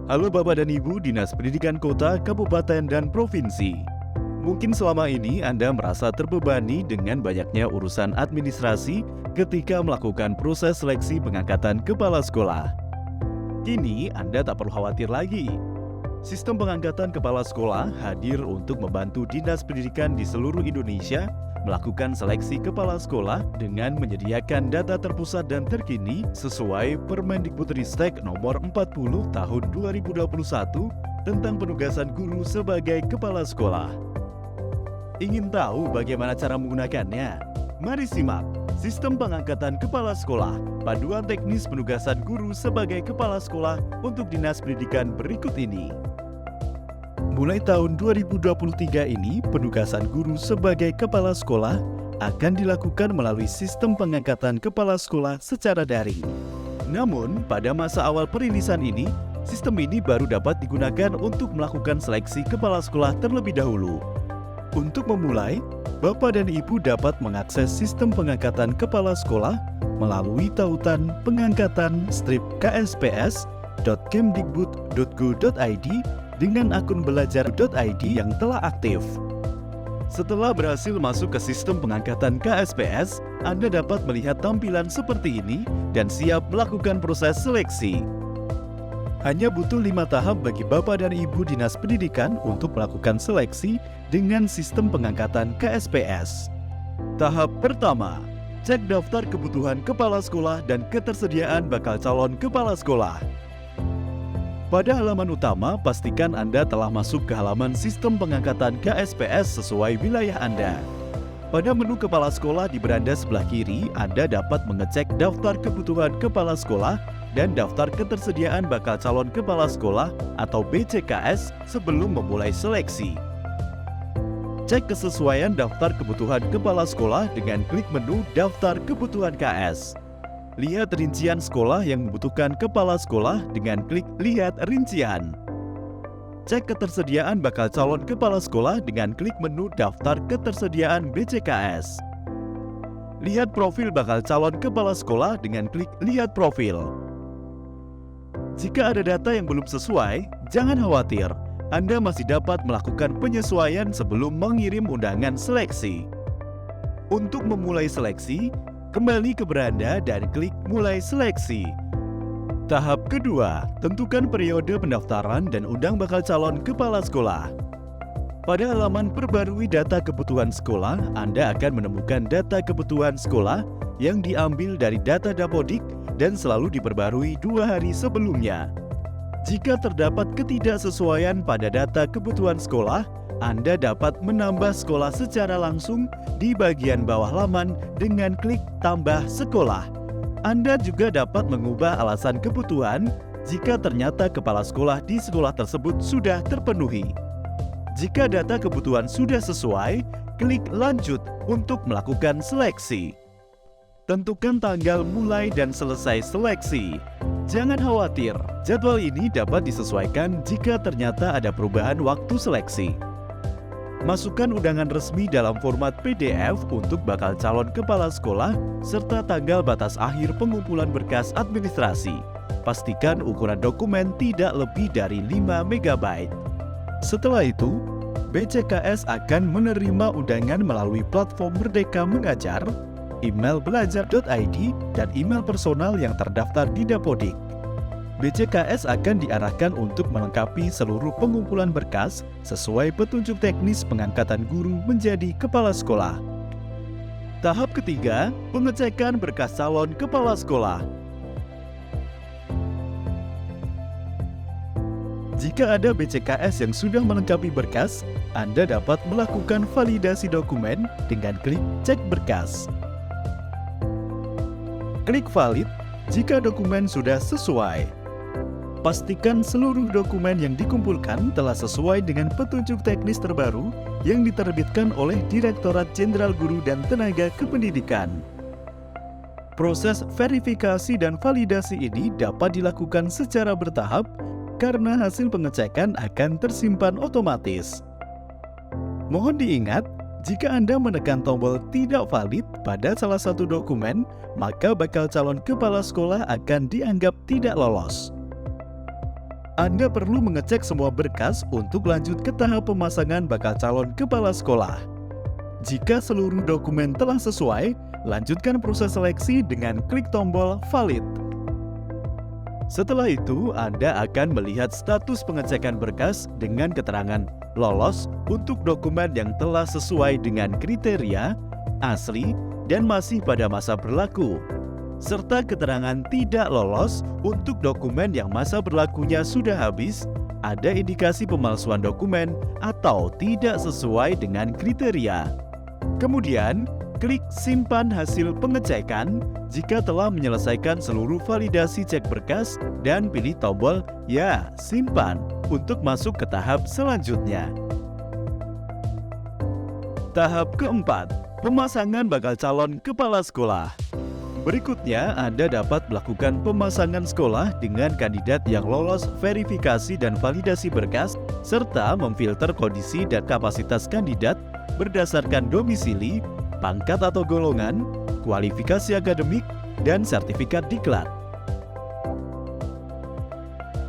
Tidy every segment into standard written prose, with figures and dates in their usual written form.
Halo Bapak dan Ibu Dinas Pendidikan Kota, Kabupaten, dan Provinsi. Mungkin selama ini Anda merasa terbebani dengan banyaknya urusan administrasi ketika melakukan proses seleksi pengangkatan kepala sekolah. Kini Anda tak perlu khawatir lagi. Sistem pengangkatan kepala sekolah hadir untuk membantu Dinas Pendidikan di seluruh Indonesia melakukan seleksi kepala sekolah dengan menyediakan data terpusat dan terkini sesuai Permendikbudristek nomor 40 tahun 2021 tentang penugasan guru sebagai kepala sekolah. Ingin tahu bagaimana cara menggunakannya? Mari simak Sistem Pengangkatan Kepala Sekolah, Panduan Teknis Penugasan Guru sebagai Kepala Sekolah untuk Dinas Pendidikan berikut ini. Mulai tahun 2023 ini, penugasan guru sebagai kepala sekolah akan dilakukan melalui sistem pengangkatan kepala sekolah secara daring. Namun, pada masa awal perilisan ini, sistem ini baru dapat digunakan untuk melakukan seleksi kepala sekolah terlebih dahulu. Untuk memulai, Bapak dan Ibu dapat mengakses sistem pengangkatan kepala sekolah melalui tautan pengangkatan-ksps.kemdikbud.go.id dengan akun belajar.id yang telah aktif. Setelah berhasil masuk ke sistem pengangkatan KSPS, Anda dapat melihat tampilan seperti ini dan siap melakukan proses seleksi. Hanya butuh 5 tahap bagi Bapak dan Ibu Dinas Pendidikan untuk melakukan seleksi dengan sistem pengangkatan KSPS. Tahap pertama, cek daftar kebutuhan kepala sekolah dan ketersediaan bakal calon kepala sekolah. Pada halaman utama, pastikan Anda telah masuk ke halaman sistem pengangkatan KSPS sesuai wilayah Anda. Pada menu kepala sekolah di beranda sebelah kiri, Anda dapat mengecek daftar kebutuhan kepala sekolah dan daftar ketersediaan bakal calon kepala sekolah atau BCKS sebelum memulai seleksi. Cek kesesuaian daftar kebutuhan kepala sekolah dengan klik menu Daftar Kebutuhan KS. Lihat rincian sekolah yang membutuhkan kepala sekolah dengan klik Lihat Rincian. Cek ketersediaan bakal calon kepala sekolah dengan klik menu Daftar Ketersediaan BCKS. Lihat profil bakal calon kepala sekolah dengan klik Lihat Profil. Jika ada data yang belum sesuai, jangan khawatir. Anda masih dapat melakukan penyesuaian sebelum mengirim undangan seleksi. Untuk memulai seleksi, kembali ke beranda dan klik Mulai Seleksi. Tahap kedua, tentukan periode pendaftaran dan undang bakal calon kepala sekolah. Pada halaman Perbarui Data Kebutuhan Sekolah, Anda akan menemukan data kebutuhan sekolah yang diambil dari data Dapodik dan selalu diperbarui 2 hari sebelumnya. Jika terdapat ketidaksesuaian pada data kebutuhan sekolah, Anda dapat menambah sekolah secara langsung di bagian bawah laman dengan klik Tambah Sekolah. Anda juga dapat mengubah alasan kebutuhan jika ternyata kepala sekolah di sekolah tersebut sudah terpenuhi. Jika data kebutuhan sudah sesuai, klik Lanjut untuk melakukan seleksi. Tentukan tanggal mulai dan selesai seleksi. Jangan khawatir, jadwal ini dapat disesuaikan jika ternyata ada perubahan waktu seleksi. Masukkan undangan resmi dalam format PDF untuk bakal calon kepala sekolah serta tanggal batas akhir pengumpulan berkas administrasi. Pastikan ukuran dokumen tidak lebih dari 5 MB. Setelah itu, BCKS akan menerima undangan melalui platform Merdeka Mengajar, email belajar.id, dan email personal yang terdaftar di Dapodik. BCKS akan diarahkan untuk melengkapi seluruh pengumpulan berkas sesuai petunjuk teknis pengangkatan guru menjadi kepala sekolah. Tahap ketiga, pengecekan berkas calon kepala sekolah. Jika ada BCKS yang sudah melengkapi berkas, Anda dapat melakukan validasi dokumen dengan klik Cek Berkas. Klik Valid jika dokumen sudah sesuai. Pastikan seluruh dokumen yang dikumpulkan telah sesuai dengan petunjuk teknis terbaru yang diterbitkan oleh Direktorat Jenderal Guru dan Tenaga Kependidikan. Proses verifikasi dan validasi ini dapat dilakukan secara bertahap karena hasil pengecekan akan tersimpan otomatis. Mohon diingat, jika Anda menekan tombol tidak valid pada salah satu dokumen, maka bakal calon kepala sekolah akan dianggap tidak lolos. Anda perlu mengecek semua berkas untuk lanjut ke tahap pemasangan bakal calon kepala sekolah. Jika seluruh dokumen telah sesuai, lanjutkan proses seleksi dengan klik tombol valid. Setelah itu, Anda akan melihat status pengecekan berkas dengan keterangan lolos untuk dokumen yang telah sesuai dengan kriteria, asli, dan masih pada masa berlaku, serta keterangan tidak lolos untuk dokumen yang masa berlakunya sudah habis, ada indikasi pemalsuan dokumen, atau tidak sesuai dengan kriteria. Kemudian, klik simpan hasil pengecekan jika telah menyelesaikan seluruh validasi cek berkas dan pilih tombol ya simpan untuk masuk ke tahap selanjutnya. Tahap keempat, pemasangan bakal calon kepala sekolah. Berikutnya, Anda dapat melakukan pemasangan sekolah dengan kandidat yang lolos verifikasi dan validasi berkas, serta memfilter kondisi dan kapasitas kandidat berdasarkan domisili, pangkat atau golongan, kualifikasi akademik, dan sertifikat diklat.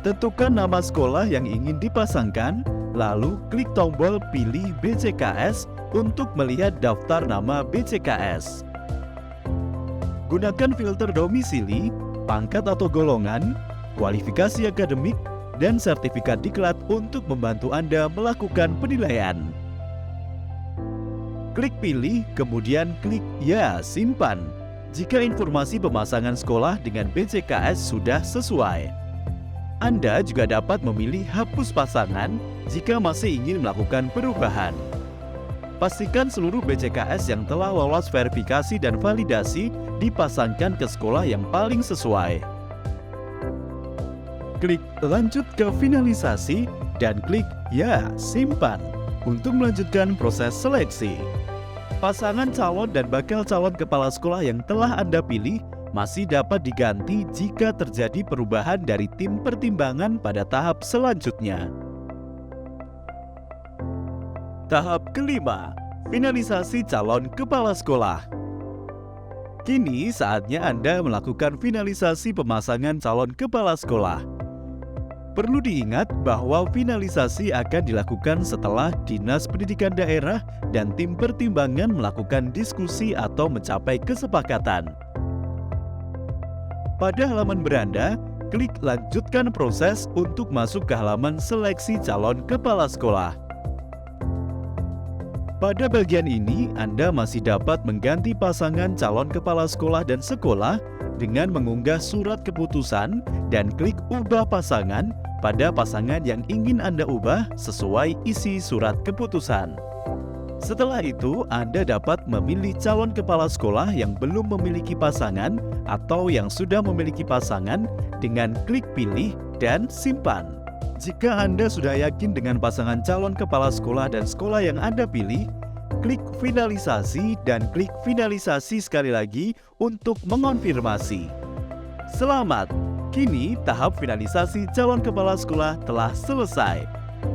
Tentukan nama sekolah yang ingin dipasangkan, lalu klik tombol pilih BCKS untuk melihat daftar nama BCKS. Gunakan filter domisili, pangkat atau golongan, kualifikasi akademik, dan sertifikat diklat untuk membantu Anda melakukan penilaian. Klik pilih, kemudian klik ya simpan jika informasi pemasangan sekolah dengan BCKS sudah sesuai. Anda juga dapat memilih hapus pasangan jika masih ingin melakukan perubahan. Pastikan seluruh BCKS yang telah lolos verifikasi dan validasi dipasangkan ke sekolah yang paling sesuai. Klik lanjut ke finalisasi dan klik ya simpan untuk melanjutkan proses seleksi. Pasangan calon dan bakal calon kepala sekolah yang telah Anda pilih masih dapat diganti jika terjadi perubahan dari tim pertimbangan pada tahap selanjutnya. Tahap kelima, finalisasi calon kepala sekolah. Kini saatnya Anda melakukan finalisasi pemasangan calon kepala sekolah. Perlu diingat bahwa finalisasi akan dilakukan setelah Dinas Pendidikan Daerah dan tim pertimbangan melakukan diskusi atau mencapai kesepakatan. Pada halaman beranda, klik lanjutkan proses untuk masuk ke halaman seleksi calon kepala sekolah. Pada bagian ini, Anda masih dapat mengganti pasangan calon kepala sekolah dan sekolah dengan mengunggah surat keputusan dan klik ubah pasangan pada pasangan yang ingin Anda ubah sesuai isi surat keputusan. Setelah itu, Anda dapat memilih calon kepala sekolah yang belum memiliki pasangan atau yang sudah memiliki pasangan dengan klik pilih dan simpan. Jika Anda sudah yakin dengan pasangan calon kepala sekolah dan sekolah yang Anda pilih, klik finalisasi dan klik finalisasi sekali lagi untuk mengonfirmasi. Selamat! Kini tahap finalisasi calon kepala sekolah telah selesai.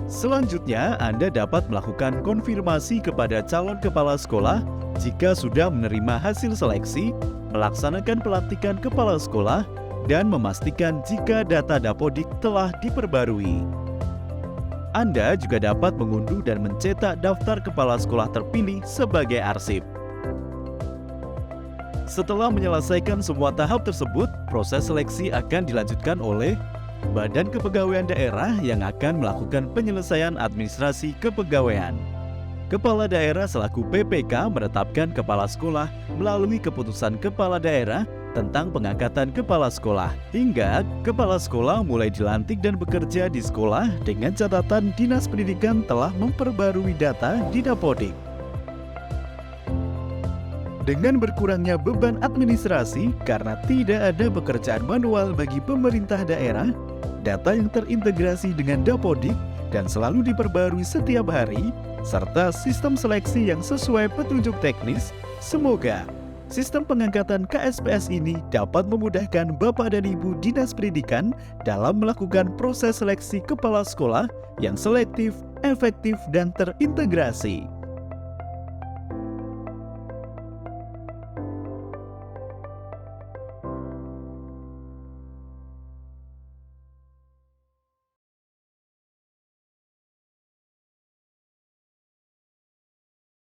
Selanjutnya, Anda dapat melakukan konfirmasi kepada calon kepala sekolah jika sudah menerima hasil seleksi, melaksanakan pelantikan kepala sekolah, dan memastikan jika data Dapodik telah diperbarui. Anda juga dapat mengunduh dan mencetak daftar kepala sekolah terpilih sebagai arsip. Setelah menyelesaikan semua tahap tersebut, proses seleksi akan dilanjutkan oleh Badan Kepegawaian Daerah yang akan melakukan penyelesaian administrasi kepegawaian. Kepala daerah selaku PPK menetapkan kepala sekolah melalui keputusan kepala daerah tentang pengangkatan kepala sekolah, hingga kepala sekolah mulai dilantik dan bekerja di sekolah dengan catatan Dinas Pendidikan telah memperbarui data di Dapodik. Dengan berkurangnya beban administrasi karena tidak ada pekerjaan manual bagi pemerintah daerah, data yang terintegrasi dengan Dapodik dan selalu diperbarui setiap hari, serta sistem seleksi yang sesuai petunjuk teknis, semoga sistem pengangkatan KSPS ini dapat memudahkan Bapak dan Ibu Dinas Pendidikan dalam melakukan proses seleksi kepala sekolah yang selektif, efektif, dan terintegrasi.